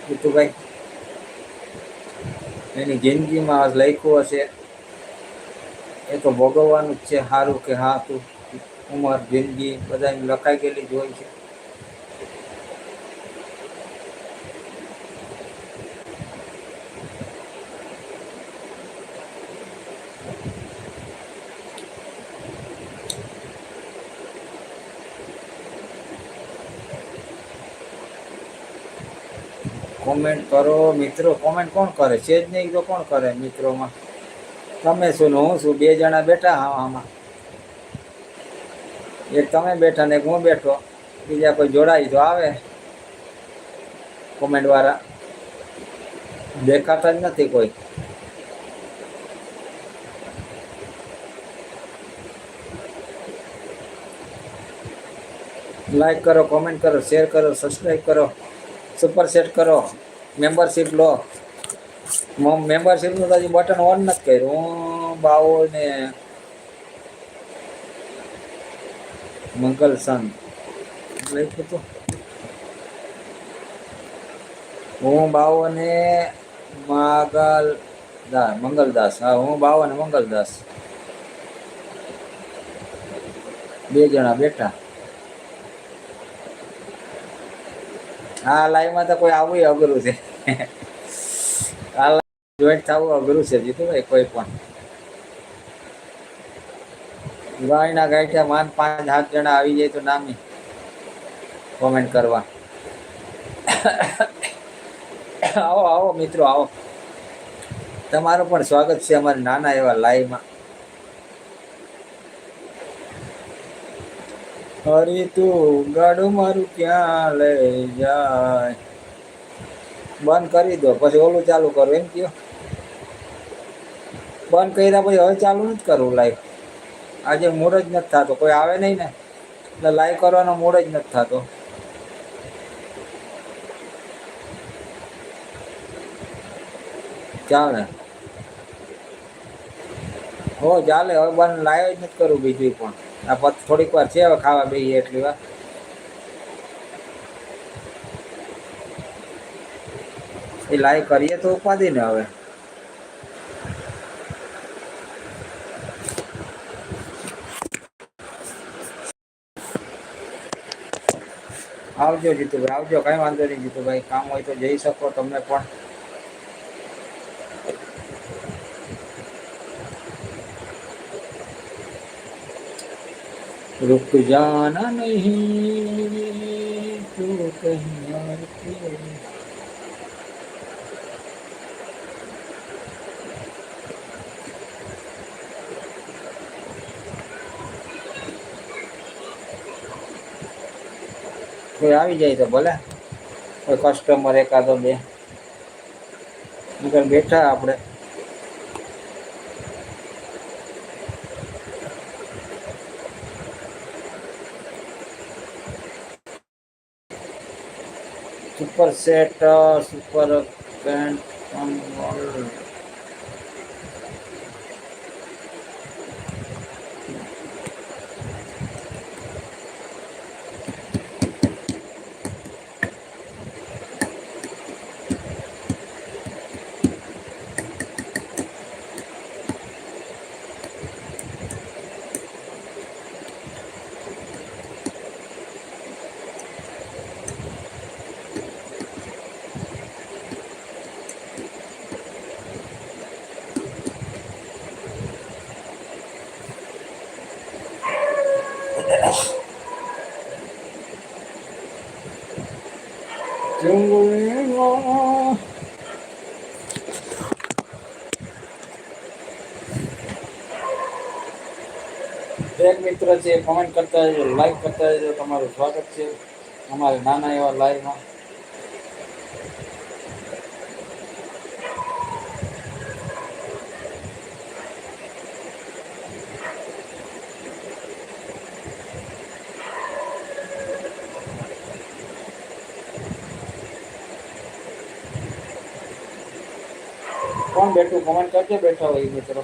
જીતુભાઈ એની જિંદગીમાં લખ્યું હશે એ તો ભોગવવાનું જ છે. સારું કે હા તું ઉંમર જિંદગી બધાને લખાઈ ગયેલી જ હોય છે. કોમેન્ટ કરો મિત્રો. કોમેન્ટ કોણ કરે છે જ નહીં તો કોણ કરે મિત્રોમાં? તમે શું ને હું શું, બે જણા બેઠા હા આમાં. એક તમે બેઠા ને એક હું બેઠો, બીજા કોઈ જોડાય તો આવે કોમેન્ટ વાળા. દેખાતા જ નથી કોઈ. લાઈક કરો, કોમેન્ટ કરો, શેર કરો, સબસ્ક્રાઈબ કરો, સુપર સેટ કરો, મેમ્બરશીપ લો. મેમ્બરશીપનું તો હજી બટન ઓન નથી કર્યું. હું બાવો ને મંગલ સંત લખ્યું હતું. હું બાવો ને મંગલદાસ. હા, હું બાવો ને મંગલદાસ બે જણા બેઠા. આ લાઈવમાં તો કોઈ આવવું અઘરું છે. આ લાઈવ જોઈન્ટ થવું અઘરું છે જીતુભાઈ. કોઈ પણ ગાયના ગાંઠિયા માન 5-7 જણા આવી જાય તો નામી કોમેન્ટ કરવા. આવો આવો મિત્રો, આવો. તમારું પણ સ્વાગત છે અમારી નાના એવા લાઈવમાં. હરી તું ગાડું મારું ક્યાં લઈ જાય. બંધ કરી દો પછી ઓલું ચાલુ કરો એમ કયો. બંધ કર્યા પછી હવે ચાલુ નથી કરવું લાઈવ. આજે મૂડ જ નથી થતો, કોઈ આવે નહીં ને એટલે લાઈવ કરવાનો મૂડ જ નથી થતો. ચાલે હો, ચાલે. હવે બંધ લાઈવ જ નથી કરવું બીજું પણ. આ પછી થોડીક વાર છે હવે ખાવા બેસીએ એટલી વાર. એ લાઈવ કરીએ તો ઉપાધિ ને હવે. આવજો જીતુભાઈ, આવજો. કઈ વાંધો નહીં જીતુભાઈ. કામ હોય તો જઈ શકો તમે પણ. रुक जाना नहीं तू कहीं और के। કોઈ આવી જાય તો ભલે, કોઈ કસ્ટમર એકાદો બે. બેઠા આપણે. સુપર સેટ, સુપર પેન્ટ એક મિત્ર છે, કોમેન્ટ કરતા રહેજો, લાઈક કરતા રહેજો. તમારું સ્વાગત છે અમારે નાના એવા લાઈવમાં. કોણ બેઠું કોમેન્ટ કરજો બેઠા હોય મિત્રો.